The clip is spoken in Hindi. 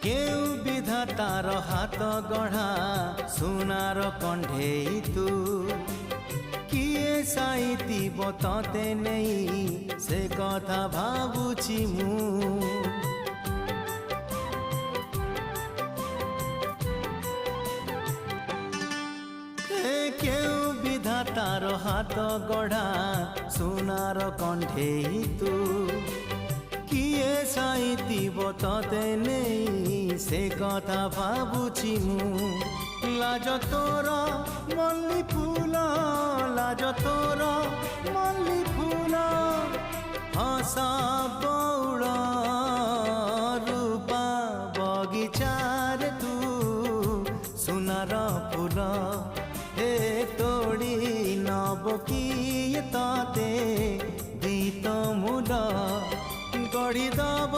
केउ विधातार हाथ गढ़ा सुनार कंढेई तू किए साइती बतते नहीं से कथा भावुची मु केउ विधातार हाथ गढ़ा सुनार कंढेई तू किए साइती बतते नहीं से कथा भावुची मु लाज तोर मल्ली फूल लाज तोर मल्ली फूल हसा बौड़ रूपा बगीचार तू सुनार फूल हे तोड़ी नब किए तते गीत मूल गढ़ी दब